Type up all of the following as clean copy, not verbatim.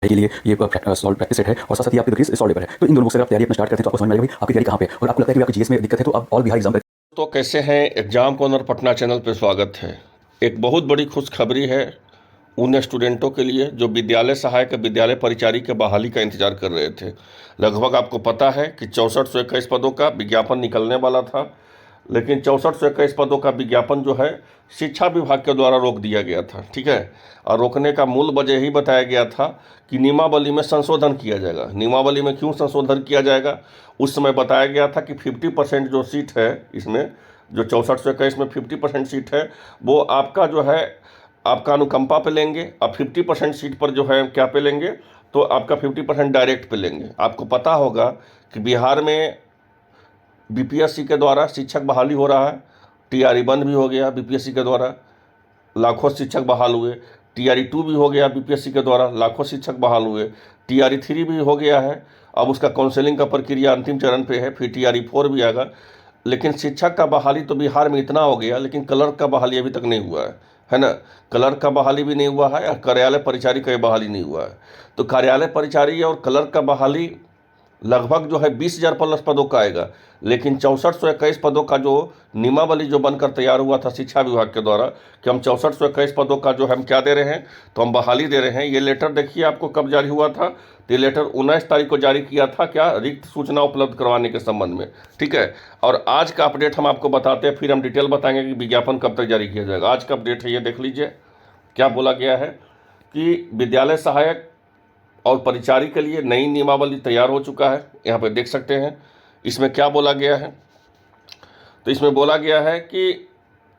के लिए ये सॉल्व प्रैक्टिस सेट है और साथ साथ ही आपके ग्रीस सॉल्व पेपर है। तो इन दोनों बुक से आप तैयारी अपना स्टार्ट करते हैं तो आपको समझ में आएगा भाई आपकी तैयारी कहाँ पे, और आपको लगता है कि आपकी जीएस में दिक्कत है तो आप ऑल बिहार एग्जाम। तो कैसे हैं, एग्जाम कॉर्नर पटना चैनल पे स्वागत है। एक बहुत बड़ी खुशखबरी है उन स्टूडेंटों के लिए जो विद्यालय सहायक विद्यालय परिचारी के बहाली का इंतजार कर रहे थे। लगभग आपको पता है कि 6421 पदों का विज्ञापन निकलने वाला था, लेकिन 6421 पदों का विज्ञापन जो है शिक्षा विभाग के द्वारा रोक दिया गया था। ठीक है, और रोकने का मूल वजह यही बताया गया था कि नियमावली में संशोधन किया जाएगा। नियमावली में क्यों संशोधन किया जाएगा, उस समय बताया गया था कि 50% जो सीट है इसमें, जो 6421 में 50% सीट है वो आपका जो है आपका अनुकंपा पे लेंगे, और 50% सीट पर जो है क्या पे लेंगे, तो आपका 50% डायरेक्ट पे लेंगे। आपको पता होगा कि बिहार में बीपीएससी के द्वारा शिक्षक बहाली हो रहा है, टीआरई बंद भी हो गया बीपीएससी के द्वारा, लाखों शिक्षक बहाल हुए। टीआरई 2 भी हो गया बीपीएससी के द्वारा, लाखों शिक्षक बहाल हुए। टीआरई 3 भी हो गया है, अब उसका काउंसलिंग का प्रक्रिया अंतिम चरण पे है, फिर टीआरई 4 भी आएगा। लेकिन शिक्षक का बहाली तो बिहार में इतना हो गया, लेकिन क्लर्क का बहाली अभी तक नहीं हुआ है ना। क्लर्क का बहाली भी नहीं हुआ है और कार्यालय परिचारी का बहाली नहीं हुआ है। तो कार्यालय परिचारी और क्लर्क का बहाली लगभग जो है 20,000 प्लस पदों का आएगा, लेकिन 6421 पदों का जो नियमावली जो बनकर तैयार हुआ था शिक्षा विभाग के द्वारा कि हम 6421 पदों का जो हम क्या दे रहे हैं, तो हम बहाली दे रहे हैं। ये लेटर देखिए आपको कब जारी हुआ था, तो ये लेटर 19 तारीख को जारी किया था, क्या रिक्त सूचना उपलब्ध करवाने के संबंध में। ठीक है, और आज का अपडेट हम आपको बताते हैं, फिर हम डिटेल बताएंगे कि विज्ञापन कब तक जारी किया जाएगा। आज का अपडेट है, ये देख लीजिए क्या बोला गया है कि विद्यालय सहायक और परिचारी के लिए नई नियमावली तैयार हो चुका है। यहाँ पे देख सकते हैं इसमें क्या बोला गया है। तो इसमें बोला गया है कि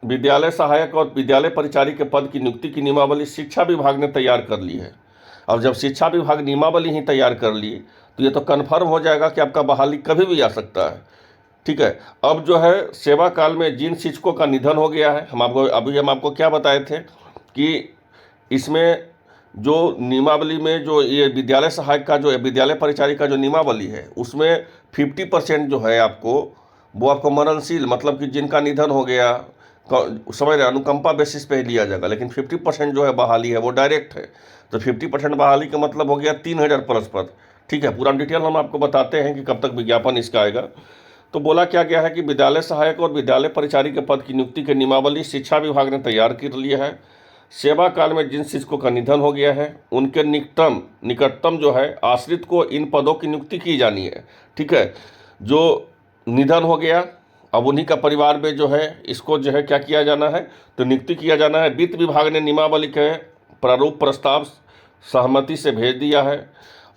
विद्यालय सहायक और विद्यालय परिचारी के पद की नियुक्ति की नियमावली शिक्षा विभाग ने तैयार कर ली है। अब जब शिक्षा विभाग नियमावली ही तैयार कर ली तो ये तो कन्फर्म हो जाएगा कि आपका बहाली कभी भी आ सकता है। ठीक है, अब जो है सेवा काल में जिन शिक्षकों का निधन हो गया है, हम आपको क्या बताए थे कि इसमें जो नियमावली में जो ये विद्यालय सहायक का जो विद्यालय परिचारी का जो नियमावली है उसमें 50% जो है आपको वो आपको मरणशील, मतलब कि जिनका निधन हो गया समझ रहे, अनुकंपा बेसिस पे ही लिया जाएगा। लेकिन 50% जो है बहाली है वो डायरेक्ट है। तो 50% बहाली का मतलब हो गया 3,000 प्लस पद। ठीक है, पूरा डिटेल हम आपको बताते हैं कि कब तक विज्ञापन इसका आएगा। तो बोला क्या गया है कि विद्यालय सहायक और विद्यालय परिचारी के पद की नियुक्ति की नियमावली शिक्षा विभाग ने तैयार कर लिया है। सेवा काल में जिन शिक्षकों का निधन हो गया है उनके निकटतम जो है आश्रित को इन पदों की नियुक्ति की जानी है। ठीक है, जो निधन हो गया अब उन्हीं का परिवार में जो है इसको जो है क्या किया जाना है, तो नियुक्ति किया जाना है। वित्त विभाग ने नियमावली के प्रारूप प्रस्ताव सहमति से भेज दिया है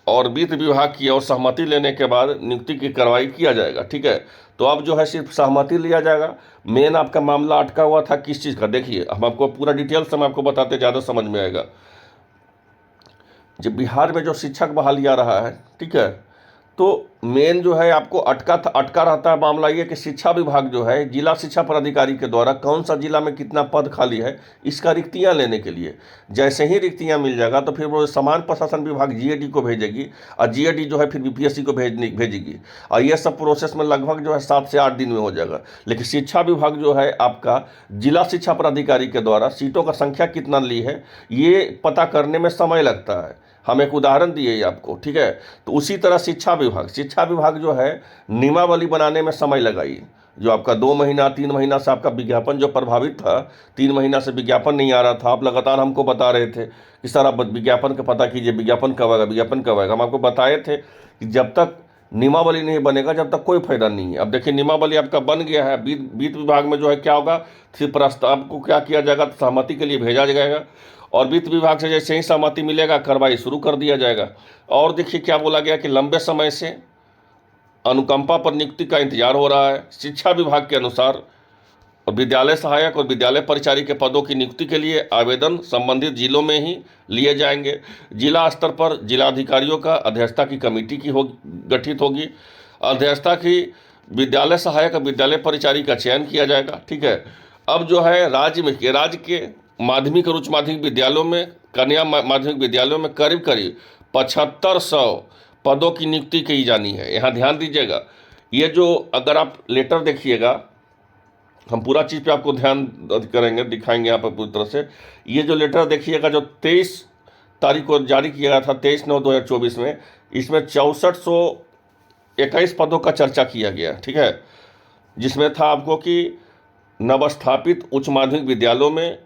और वित्त विभाग की और सहमति लेने के बाद नियुक्ति की कार्रवाई किया जाएगा। ठीक है, तो अब जो है सिर्फ सहमति लिया जाएगा। मेन आपका मामला अटका हुआ था किस चीज़ का, देखिए हम आपको पूरा डिटेल्स हम आपको बताते ज़्यादा समझ में आएगा। जब बिहार में जो शिक्षक बहाली आ रहा है, ठीक है, तो मेन जो है आपको अटका रहता है मामला ये कि शिक्षा विभाग जो है जिला शिक्षा पदाधिकारी के द्वारा कौन सा जिला में कितना पद खाली है इसका रिक्तियां लेने के लिए, जैसे ही रिक्तियां मिल जाएगा तो फिर वो समान प्रशासन विभाग जीएडी को भेजेगी और जीएडी जो है फिर बीपीएससी को भेजेगी, और ये सब प्रोसेस में लगभग जो है 7 से 8 दिन में हो जाएगा। लेकिन शिक्षा विभाग जो है आपका जिला शिक्षा पदाधिकारी के द्वारा सीटों का संख्या कितना ली है ये पता करने में समय लगता है। हम एक उदाहरण दिए आपको। ठीक है, तो उसी तरह शिक्षा विभाग जो है नियमावली बनाने में समय लगाई। जो आपका 2 महीना 3 महीना से आपका विज्ञापन जो प्रभावित था, 3 महीना से विज्ञापन नहीं आ रहा था, आप लगातार हमको बता रहे थे कि सर आप विज्ञापन का पता कीजिए, विज्ञापन कब आएगा। हम आपको बताए थे कि जब तक नियमावली नहीं बनेगा जब तक कोई फायदा नहीं है। अब देखिए नियमावली आपका बन गया है, वित्त विभाग में जो है क्या होगा, फिर प्रस्ताव को क्या किया जाएगा, सहमति के लिए भेजा जाएगा और वित्त विभाग से जैसे ही सहमति मिलेगा कार्रवाई शुरू कर दिया जाएगा। और देखिए क्या बोला गया कि लंबे समय से अनुकंपा पर नियुक्ति का इंतजार हो रहा है। शिक्षा विभाग के अनुसार और विद्यालय सहायक और विद्यालय परिचारी के पदों की नियुक्ति के लिए आवेदन संबंधित जिलों में ही लिए जाएंगे। जिला स्तर पर जिलाधिकारियों का अध्यक्षता की कमेटी गठित होगी। अध्यक्षता की विद्यालय सहायक और विद्यालय परिचारी का चयन किया जाएगा। ठीक है, अब जो है राज्य के माध्यमिक और उच्च माध्यमिक विद्यालयों में, कन्या माध्यमिक विद्यालयों में करीब 7500 पदों की नियुक्ति की जानी है। यहाँ ध्यान दीजिएगा, ये जो अगर आप लेटर देखिएगा, हम पूरा चीज़ पे आपको ध्यान करेंगे, दिखाएंगे यहाँ पर पूरी तरह से। ये जो लेटर देखिएगा जो तारीख को जारी किया गया था 23/9/2024 में। इसमें 6421 पदों का चर्चा किया गया, ठीक है, जिसमें था आपको कि नवस्थापित उच्च माध्यमिक विद्यालयों में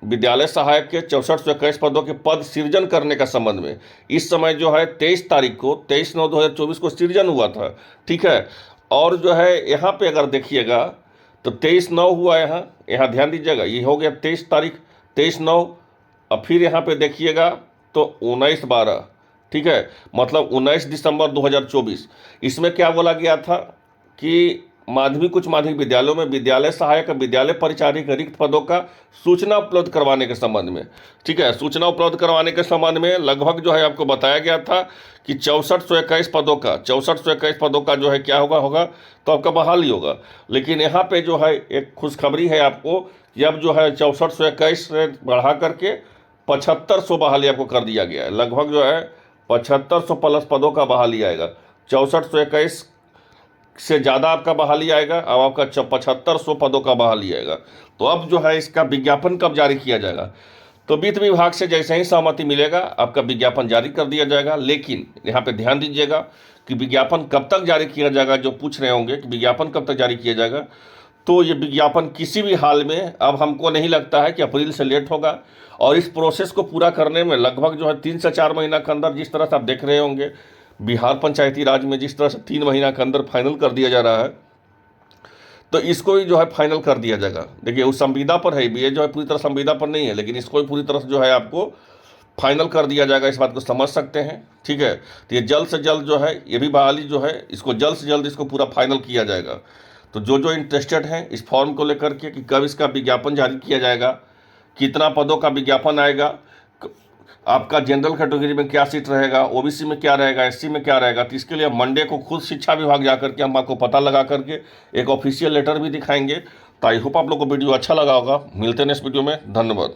विद्यालय सहायक के 6421 पदों के पद सृजन करने का संबंध में इस समय जो है 23 तारीख को 23/9/2024 को सृजन हुआ था, ठीक है। और जो है यहाँ पे अगर देखिएगा तो 23/9 हुआ, यहाँ ध्यान दीजिएगा, ये हो गया 23 तारीख 23/9। अब फिर यहाँ पे देखिएगा तो 19/12, ठीक है, मतलब 19 दिसंबर 2024। इसमें क्या बोला गया था कि माध्यमिक उच्च माध्यमिक विद्यालयों में विद्यालय सहायक विद्यालय परिचारी के रिक्त पदों का सूचना उपलब्ध करवाने के संबंध में, ठीक है, सूचना उपलब्ध करवाने के संबंध में लगभग जो है आपको बताया गया था कि 6421 पदों का जो है क्या होगा तो आपका बहाली होगा। लेकिन यहाँ पे जो है एक खुशखबरी है आपको कि अब जो है 6421 से बढ़ा करके 7500 बहाली आपको कर दिया गया है। लगभग जो है 7500 प्लस पदों का बहाली आएगा। 6421 से ज़्यादा आपका बहाली आएगा, अब आपका 7500 पदों का बहाली आएगा। तो अब जो है इसका विज्ञापन कब जारी किया जाएगा, तो वित्त विभाग से जैसे ही सहमति मिलेगा आपका विज्ञापन जारी कर दिया जाएगा। लेकिन यहाँ पे ध्यान दीजिएगा कि विज्ञापन कब तक जारी किया जाएगा, जो पूछ रहे होंगे कि विज्ञापन कब तक जारी किया जाएगा, तो ये विज्ञापन किसी भी हाल में अब हमको नहीं लगता है कि अप्रैल से लेट होगा। और इस प्रोसेस को पूरा करने में लगभग जो है 3 से 4 महीना के अंदर, जिस तरह से आप देख रहे होंगे बिहार पंचायती राज में जिस तरह से 3 महीना के अंदर फाइनल कर दिया जा रहा है, तो इसको ही जो है फाइनल कर दिया जाएगा। देखिए उस संविदा पर है, ये जो है पूरी तरह संविदा पर नहीं है, लेकिन इसको ही पूरी तरह से जो है आपको फाइनल कर दिया जाएगा। इस बात को समझ सकते हैं, ठीक है। तो ये जल्द से जल्द जो है ये भी बहाली जो है इसको जल्द से जल्द इसको पूरा फाइनल किया जाएगा। तो जो इंटरेस्टेड हैं इस फॉर्म को लेकर के कि कब इसका विज्ञापन जारी किया जाएगा, कितना पदों का विज्ञापन आएगा, आपका जनरल कैटेगरी में क्या सीट रहेगा, ओबीसी में क्या रहेगा, एससी में क्या रहेगा, तो इसके लिए मंडे को खुद शिक्षा विभाग जा करके हम आपको पता लगा करके एक ऑफिशियल लेटर भी दिखाएंगे। तो आई होप आप लोग को वीडियो अच्छा लगा होगा। मिलते हैं नेक्स्ट वीडियो में, धन्यवाद।